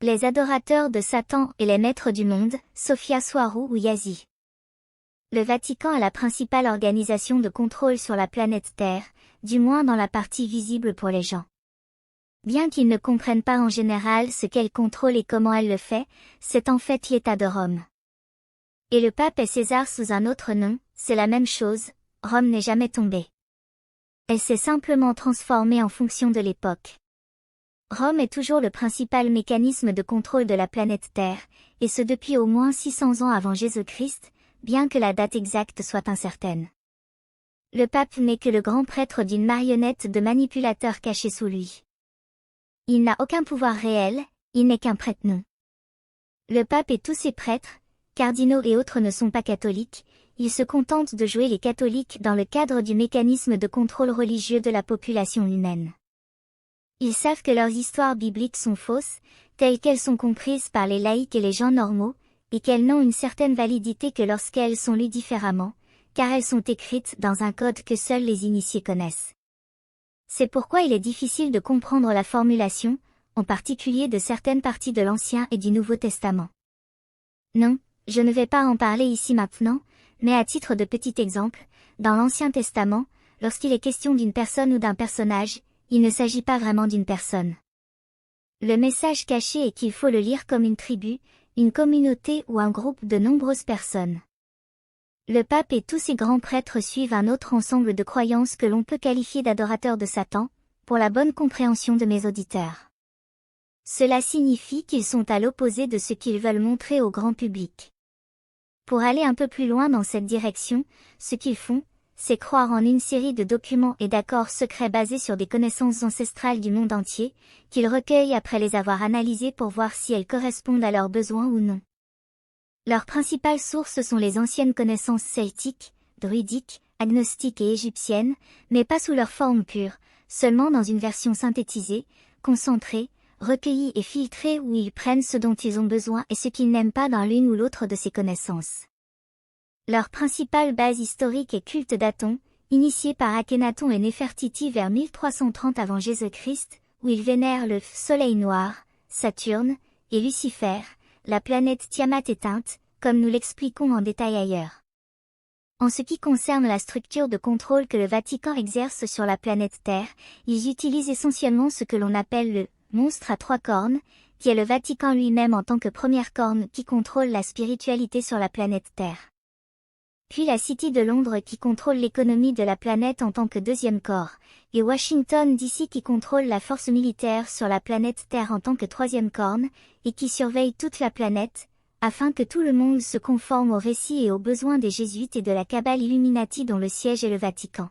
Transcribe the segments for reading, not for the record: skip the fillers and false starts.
Les adorateurs de Satan et les maîtres du monde, Sophia Swarou ou Yazi. Le Vatican est la principale organisation de contrôle sur la planète Terre, du moins dans la partie visible pour les gens. Bien qu'ils ne comprennent pas en général ce qu'elle contrôle et comment elle le fait, c'est en fait l'État de Rome. Et le pape est César sous un autre nom, c'est la même chose, Rome n'est jamais tombée. Elle s'est simplement transformée en fonction de l'époque. Rome est toujours le principal mécanisme de contrôle de la planète Terre, et ce depuis au moins 600 ans avant Jésus-Christ, bien que la date exacte soit incertaine. Le pape n'est que le grand prêtre d'une marionnette de manipulateurs cachés sous lui. Il n'a aucun pouvoir réel, il n'est qu'un prête-nom. Le pape et tous ses prêtres, cardinaux et autres ne sont pas catholiques, ils se contentent de jouer les catholiques dans le cadre du mécanisme de contrôle religieux de la population humaine. Ils savent que leurs histoires bibliques sont fausses, telles qu'elles sont comprises par les laïcs et les gens normaux, et qu'elles n'ont une certaine validité que lorsqu'elles sont lues différemment, car elles sont écrites dans un code que seuls les initiés connaissent. C'est pourquoi il est difficile de comprendre la formulation, en particulier de certaines parties de l'Ancien et du Nouveau Testament. Non, je ne vais pas en parler ici maintenant, mais à titre de petit exemple, dans l'Ancien Testament, lorsqu'il est question d'une personne ou d'un personnage, il ne s'agit pas vraiment d'une personne. Le message caché est qu'il faut le lire comme une tribu, une communauté ou un groupe de nombreuses personnes. Le pape et tous ses grands prêtres suivent un autre ensemble de croyances que l'on peut qualifier d'adorateurs de Satan, pour la bonne compréhension de mes auditeurs. Cela signifie qu'ils sont à l'opposé de ce qu'ils veulent montrer au grand public. Pour aller un peu plus loin dans cette direction, ce qu'ils font, c'est croire en une série de documents et d'accords secrets basés sur des connaissances ancestrales du monde entier, qu'ils recueillent après les avoir analysées pour voir si elles correspondent à leurs besoins ou non. Leurs principales sources sont les anciennes connaissances celtiques, druidiques, agnostiques et égyptiennes, mais pas sous leur forme pure, seulement dans une version synthétisée, concentrée, recueillie et filtrée où ils prennent ce dont ils ont besoin et ce qu'ils n'aiment pas dans l'une ou l'autre de ces connaissances. Leur principale base historique est culte d'Aton, initié par Akhenaton et Néfertiti vers 1330 avant Jésus-Christ, où ils vénèrent le soleil noir, Saturne, et Lucifer, la planète Tiamat éteinte, comme nous l'expliquons en détail ailleurs. En ce qui concerne la structure de contrôle que le Vatican exerce sur la planète Terre, ils utilisent essentiellement ce que l'on appelle le « monstre à trois cornes », qui est le Vatican lui-même en tant que première corne qui contrôle la spiritualité sur la planète Terre. Puis la City de Londres qui contrôle l'économie de la planète en tant que deuxième corps, et Washington DC qui contrôle la force militaire sur la planète Terre en tant que troisième corne, et qui surveille toute la planète, afin que tout le monde se conforme aux récits et aux besoins des jésuites et de la cabale Illuminati dont le siège est le Vatican.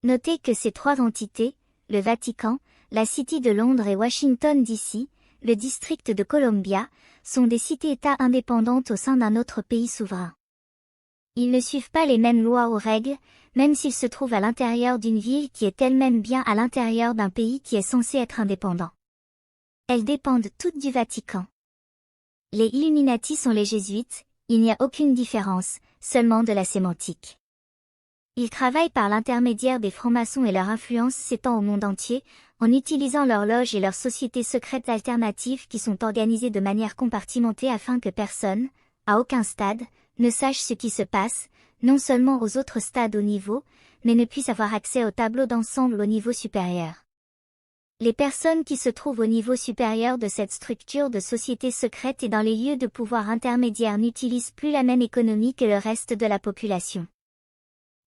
Notez que ces trois entités, le Vatican, la City de Londres et Washington DC, le district de Columbia, sont des cités-États indépendantes au sein d'un autre pays souverain. Ils ne suivent pas les mêmes lois ou règles, même s'ils se trouvent à l'intérieur d'une ville qui est elle-même bien à l'intérieur d'un pays qui est censé être indépendant. Elles dépendent toutes du Vatican. Les Illuminati sont les jésuites, il n'y a aucune différence, seulement de la sémantique. Ils travaillent par l'intermédiaire des francs-maçons et leur influence s'étend au monde entier, en utilisant leurs loges et leurs sociétés secrètes alternatives qui sont organisées de manière compartimentée afin que personne, à aucun stade, ne sache ce qui se passe, non seulement aux autres stades au niveau, mais ne puisse avoir accès au tableau d'ensemble au niveau supérieur. Les personnes qui se trouvent au niveau supérieur de cette structure de société secrète et dans les lieux de pouvoir intermédiaires n'utilisent plus la même économie que le reste de la population.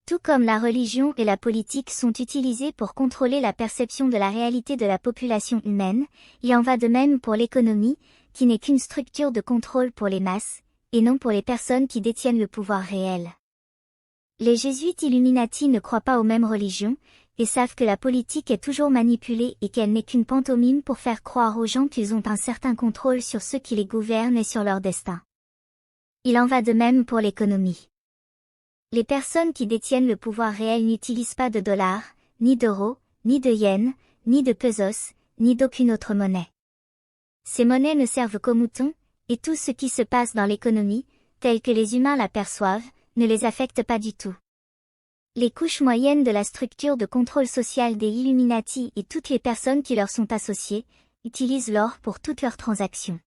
Tout comme la religion et la politique sont utilisées pour contrôler la perception de la réalité de la population humaine, il en va de même pour l'économie, qui n'est qu'une structure de contrôle pour les masses, et non pour les personnes qui détiennent le pouvoir réel. Les jésuites Illuminati ne croient pas aux mêmes religions, et savent que la politique est toujours manipulée et qu'elle n'est qu'une pantomime pour faire croire aux gens qu'ils ont un certain contrôle sur ceux qui les gouvernent et sur leur destin. Il en va de même pour l'économie. Les personnes qui détiennent le pouvoir réel n'utilisent pas de dollars, ni d'euros, ni de yens, ni de pesos, ni d'aucune autre monnaie. Ces monnaies ne servent qu'aux moutons, et tout ce qui se passe dans l'économie, tel que les humains l'aperçoivent, ne les affecte pas du tout. Les couches moyennes de la structure de contrôle social des Illuminati et toutes les personnes qui leur sont associées, utilisent l'or pour toutes leurs transactions.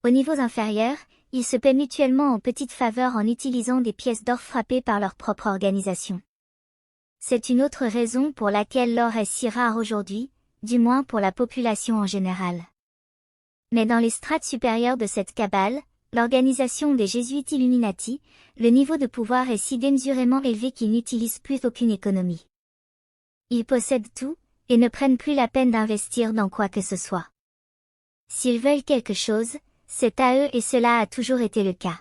Aux niveaux inférieurs, ils se paient mutuellement en petites faveurs en utilisant des pièces d'or frappées par leur propre organisation. C'est une autre raison pour laquelle l'or est si rare aujourd'hui, du moins pour la population en général. Mais dans les strates supérieures de cette cabale, l'organisation des Jésuites Illuminati, le niveau de pouvoir est si démesurément élevé qu'ils n'utilisent plus aucune économie. Ils possèdent tout, et ne prennent plus la peine d'investir dans quoi que ce soit. S'ils veulent quelque chose, c'est à eux et cela a toujours été le cas.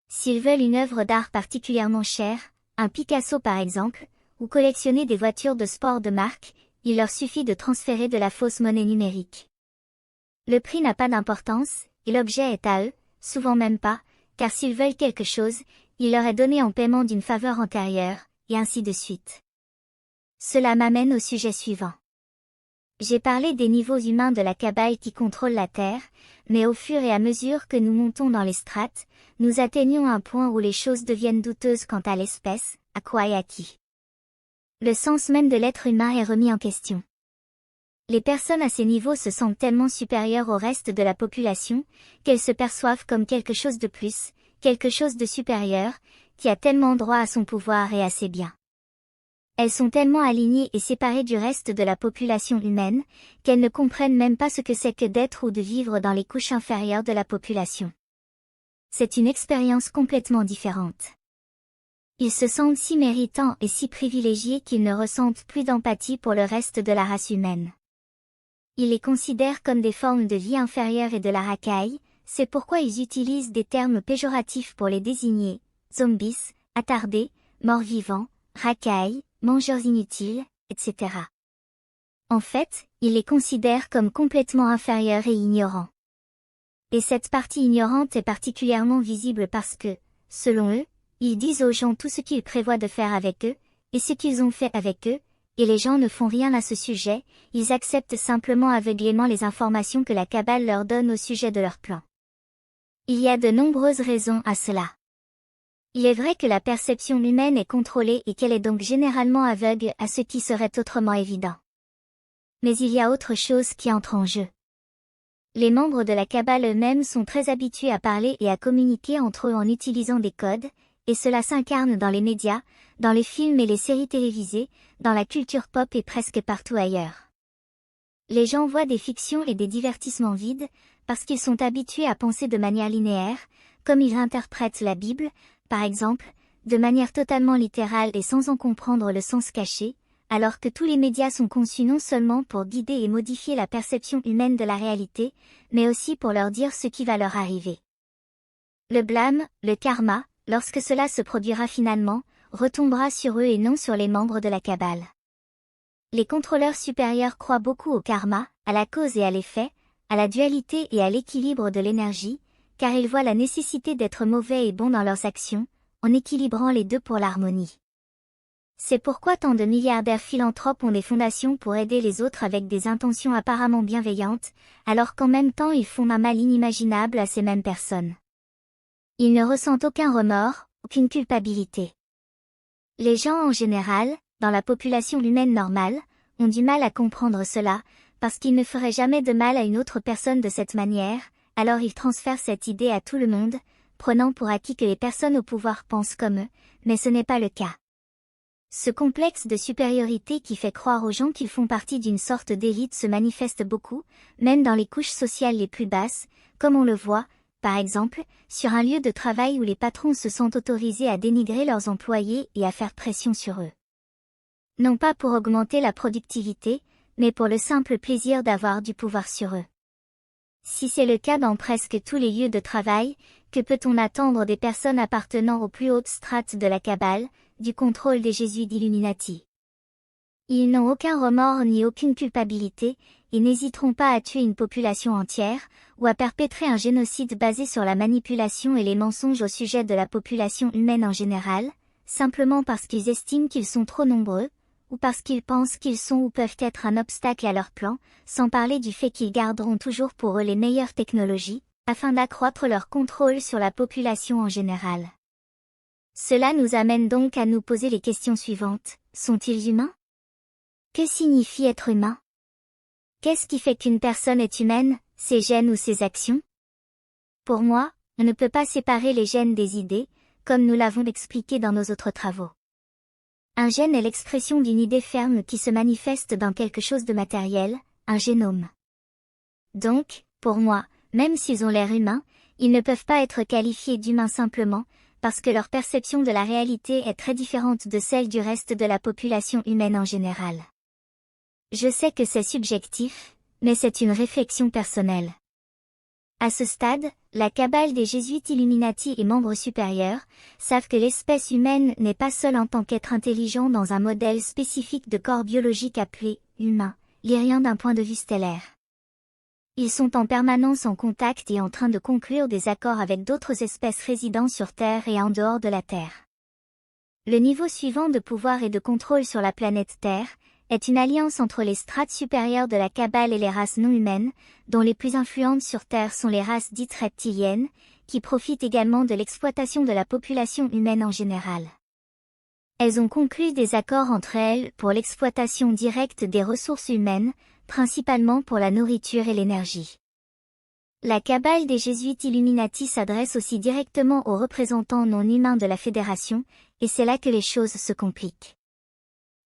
S'ils veulent une œuvre d'art particulièrement chère, un Picasso par exemple, ou collectionner des voitures de sport de marque, il leur suffit de transférer de la fausse monnaie numérique. Le prix n'a pas d'importance, et l'objet est à eux, souvent même pas, car s'ils veulent quelque chose, il leur est donné en paiement d'une faveur antérieure, et ainsi de suite. Cela m'amène au sujet suivant. J'ai parlé des niveaux humains de la cabale qui contrôlent la Terre, mais au fur et à mesure que nous montons dans les strates, nous atteignons un point où les choses deviennent douteuses quant à l'espèce, à quoi et à qui. Le sens même de l'être humain est remis en question. Les personnes à ces niveaux se sentent tellement supérieures au reste de la population, qu'elles se perçoivent comme quelque chose de plus, quelque chose de supérieur, qui a tellement droit à son pouvoir et à ses biens. Elles sont tellement alignées et séparées du reste de la population humaine, qu'elles ne comprennent même pas ce que c'est que d'être ou de vivre dans les couches inférieures de la population. C'est une expérience complètement différente. Ils se sentent si méritants et si privilégiés qu'ils ne ressentent plus d'empathie pour le reste de la race humaine. Ils les considèrent comme des formes de vie inférieures et de la racaille, c'est pourquoi ils utilisent des termes péjoratifs pour les désigner, zombies, attardés, morts-vivants, racailles, mangeurs inutiles, etc. En fait, ils les considèrent comme complètement inférieurs et ignorants. Et cette partie ignorante est particulièrement visible parce que, selon eux, ils disent aux gens tout ce qu'ils prévoient de faire avec eux, et ce qu'ils ont fait avec eux, et les gens ne font rien à ce sujet, ils acceptent simplement aveuglément les informations que la cabale leur donne au sujet de leur plan. Il y a de nombreuses raisons à cela. Il est vrai que la perception humaine est contrôlée et qu'elle est donc généralement aveugle à ce qui serait autrement évident. Mais il y a autre chose qui entre en jeu. Les membres de la cabale eux-mêmes sont très habitués à parler et à communiquer entre eux en utilisant des codes, et cela s'incarne dans les médias, dans les films et les séries télévisées, dans la culture pop et presque partout ailleurs. Les gens voient des fictions et des divertissements vides, parce qu'ils sont habitués à penser de manière linéaire, comme ils interprètent la Bible, par exemple, de manière totalement littérale et sans en comprendre le sens caché, alors que tous les médias sont conçus non seulement pour guider et modifier la perception humaine de la réalité, mais aussi pour leur dire ce qui va leur arriver. Le blâme, le karma, lorsque cela se produira finalement, retombera sur eux et non sur les membres de la cabale. Les contrôleurs supérieurs croient beaucoup au karma, à la cause et à l'effet, à la dualité et à l'équilibre de l'énergie, car ils voient la nécessité d'être mauvais et bons dans leurs actions, en équilibrant les deux pour l'harmonie. C'est pourquoi tant de milliardaires philanthropes ont des fondations pour aider les autres avec des intentions apparemment bienveillantes, alors qu'en même temps ils font un mal inimaginable à ces mêmes personnes. Ils ne ressentent aucun remords, aucune culpabilité. Les gens en général, dans la population humaine normale, ont du mal à comprendre cela, parce qu'ils ne feraient jamais de mal à une autre personne de cette manière, alors ils transfèrent cette idée à tout le monde, prenant pour acquis que les personnes au pouvoir pensent comme eux, mais ce n'est pas le cas. Ce complexe de supériorité qui fait croire aux gens qu'ils font partie d'une sorte d'élite se manifeste beaucoup, même dans les couches sociales les plus basses, comme on le voit, par exemple, sur un lieu de travail où les patrons se sentent autorisés à dénigrer leurs employés et à faire pression sur eux. Non pas pour augmenter la productivité, mais pour le simple plaisir d'avoir du pouvoir sur eux. Si c'est le cas dans presque tous les lieux de travail, que peut-on attendre des personnes appartenant aux plus hautes strates de la cabale, du contrôle des Jésuites Illuminati? Ils n'ont aucun remords ni aucune culpabilité, et n'hésiteront pas à tuer une population entière, ou à perpétrer un génocide basé sur la manipulation et les mensonges au sujet de la population humaine en général, simplement parce qu'ils estiment qu'ils sont trop nombreux, ou parce qu'ils pensent qu'ils sont ou peuvent être un obstacle à leur plan, sans parler du fait qu'ils garderont toujours pour eux les meilleures technologies, afin d'accroître leur contrôle sur la population en général. Cela nous amène donc à nous poser les questions suivantes. Sont-ils humains? Que signifie être humain? Qu'est-ce qui fait qu'une personne est humaine, ses gènes ou ses actions? Pour moi, on ne peut pas séparer les gènes des idées, comme nous l'avons expliqué dans nos autres travaux. Un gène est l'expression d'une idée ferme qui se manifeste dans quelque chose de matériel, un génome. Donc, pour moi, même s'ils ont l'air humains, ils ne peuvent pas être qualifiés d'humains simplement, parce que leur perception de la réalité est très différente de celle du reste de la population humaine en général. Je sais que c'est subjectif, mais c'est une réflexion personnelle. À ce stade, la cabale des jésuites Illuminati et membres supérieurs savent que l'espèce humaine n'est pas seule en tant qu'être intelligent dans un modèle spécifique de corps biologique appelé humain, lyrien d'un point de vue stellaire. Ils sont en permanence en contact et en train de conclure des accords avec d'autres espèces résidant sur Terre et en dehors de la Terre. Le niveau suivant de pouvoir et de contrôle sur la planète Terre est une alliance entre les strates supérieures de la cabale et les races non humaines, dont les plus influentes sur Terre sont les races dites reptiliennes, qui profitent également de l'exploitation de la population humaine en général. Elles ont conclu des accords entre elles pour l'exploitation directe des ressources humaines, principalement pour la nourriture et l'énergie. La cabale des jésuites Illuminati s'adresse aussi directement aux représentants non humains de la Fédération, et c'est là que les choses se compliquent.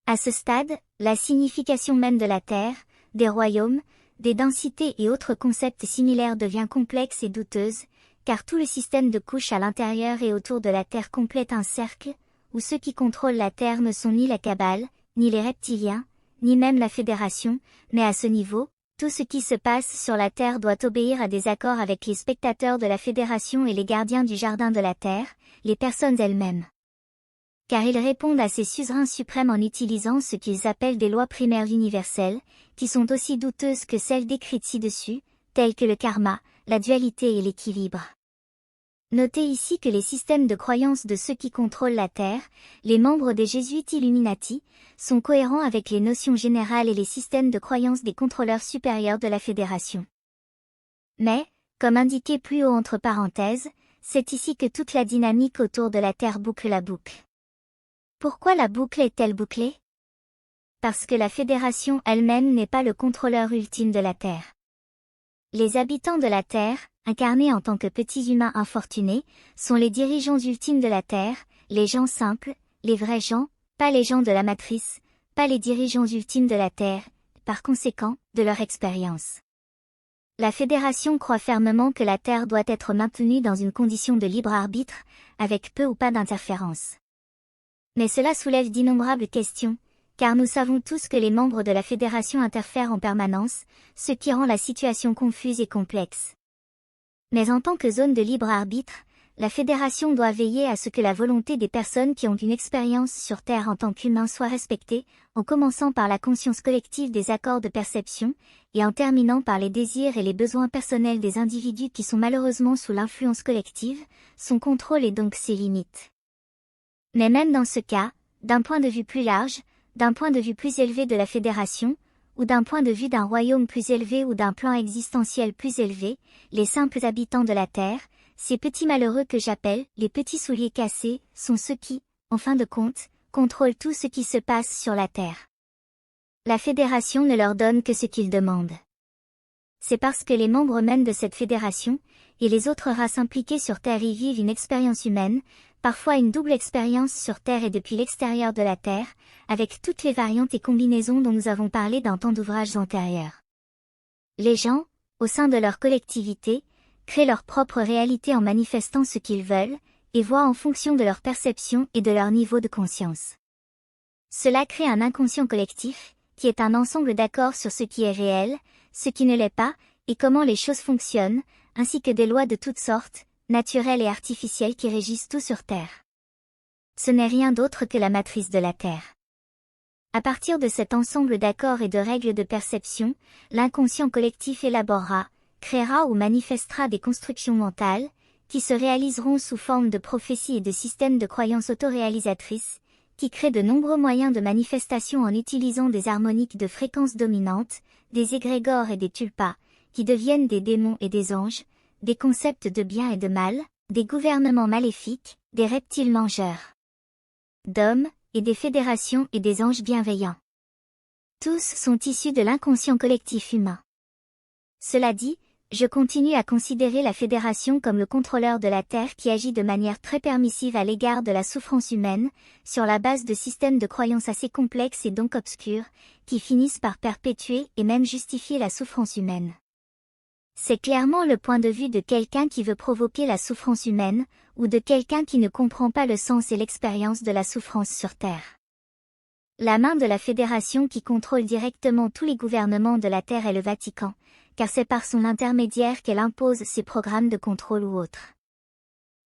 À ce stade, la signification même de la Terre, des royaumes, des densités et autres concepts similaires devient complexe et douteuse, car tout le système de couches à l'intérieur et autour de la Terre complète un cercle, où ceux qui contrôlent la Terre ne sont ni la cabale, ni les reptiliens, ni même la Fédération, mais à ce niveau, tout ce qui se passe sur la Terre doit obéir à des accords avec les spectateurs de la Fédération et les gardiens du jardin de la Terre, les personnes elles-mêmes. Car ils répondent à ces suzerains suprêmes en utilisant ce qu'ils appellent des lois primaires universelles, qui sont aussi douteuses que celles décrites ci-dessus, telles que le karma, la dualité et l'équilibre. Notez ici que les systèmes de croyance de ceux qui contrôlent la Terre, les membres des jésuites Illuminati, sont cohérents avec les notions générales et les systèmes de croyance des contrôleurs supérieurs de la Fédération. Mais, comme indiqué plus haut entre parenthèses, c'est ici que toute la dynamique autour de la Terre boucle la boucle. Pourquoi la boucle est-elle bouclée? Parce que la Fédération elle-même n'est pas le contrôleur ultime de la Terre. Les habitants de la Terre, incarnés en tant que petits humains infortunés, sont les dirigeants ultimes de la Terre, les gens simples, les vrais gens, pas les gens de la matrice, pas les dirigeants ultimes de la Terre, par conséquent, de leur expérience. La Fédération croit fermement que la Terre doit être maintenue dans une condition de libre arbitre, avec peu ou pas d'interférence. Mais cela soulève d'innombrables questions, car nous savons tous que les membres de la Fédération interfèrent en permanence, ce qui rend la situation confuse et complexe. Mais en tant que zone de libre arbitre, la Fédération doit veiller à ce que la volonté des personnes qui ont une expérience sur Terre en tant qu'humains soit respectée, en commençant par la conscience collective des accords de perception, et en terminant par les désirs et les besoins personnels des individus qui sont malheureusement sous l'influence collective, son contrôle et donc ses limites. Mais même dans ce cas, d'un point de vue plus large, d'un point de vue plus élevé de la Fédération, ou d'un point de vue d'un royaume plus élevé ou d'un plan existentiel plus élevé, les simples habitants de la Terre, ces petits malheureux que j'appelle les petits souliers cassés, sont ceux qui, en fin de compte, contrôlent tout ce qui se passe sur la Terre. La Fédération ne leur donne que ce qu'ils demandent. C'est parce que les membres mêmes de cette fédération, et les autres races impliquées sur Terre y vivent une expérience humaine, parfois une double expérience sur Terre et depuis l'extérieur de la Terre, avec toutes les variantes et combinaisons dont nous avons parlé dans tant d'ouvrages antérieurs. Les gens, au sein de leur collectivité, créent leur propre réalité en manifestant ce qu'ils veulent, et voient en fonction de leur perception et de leur niveau de conscience. Cela crée un inconscient collectif, qui est un ensemble d'accords sur ce qui est réel, ce qui ne l'est pas, et comment les choses fonctionnent, ainsi que des lois de toutes sortes, naturelles et artificielles qui régissent tout sur Terre. Ce n'est rien d'autre que la matrice de la Terre. À partir de cet ensemble d'accords et de règles de perception, l'inconscient collectif élaborera, créera ou manifestera des constructions mentales, qui se réaliseront sous forme de prophéties et de systèmes de croyances autoréalisatrices, qui créent de nombreux moyens de manifestation en utilisant des harmoniques de fréquences dominantes, des égrégores et des tulpas, qui deviennent des démons et des anges, des concepts de bien et de mal, des gouvernements maléfiques, des reptiles mangeurs d'hommes, et des fédérations et des anges bienveillants. Tous sont issus de l'inconscient collectif humain. Cela dit, je continue à considérer la Fédération comme le contrôleur de la Terre qui agit de manière très permissive à l'égard de la souffrance humaine, sur la base de systèmes de croyances assez complexes et donc obscurs, qui finissent par perpétuer et même justifier la souffrance humaine. C'est clairement le point de vue de quelqu'un qui veut provoquer la souffrance humaine, ou de quelqu'un qui ne comprend pas le sens et l'expérience de la souffrance sur Terre. La main de la Fédération qui contrôle directement tous les gouvernements de la Terre est le Vatican, car c'est par son intermédiaire qu'elle impose ses programmes de contrôle ou autres.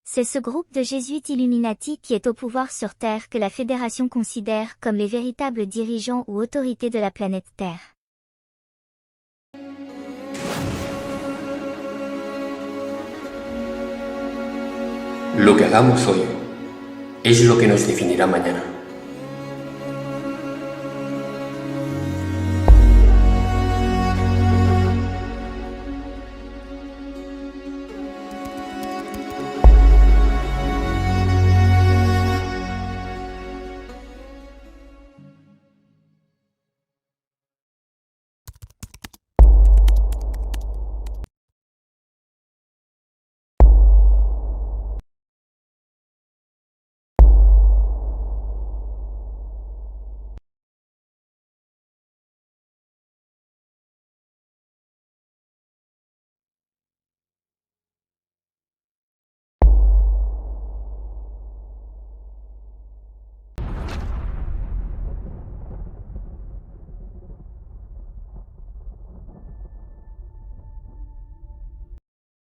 C'est ce groupe de jésuites Illuminati qui est au pouvoir sur Terre que la Fédération considère comme les véritables dirigeants ou autorités de la planète Terre. Lo que hagamos hoy es lo que nos definirá mañana.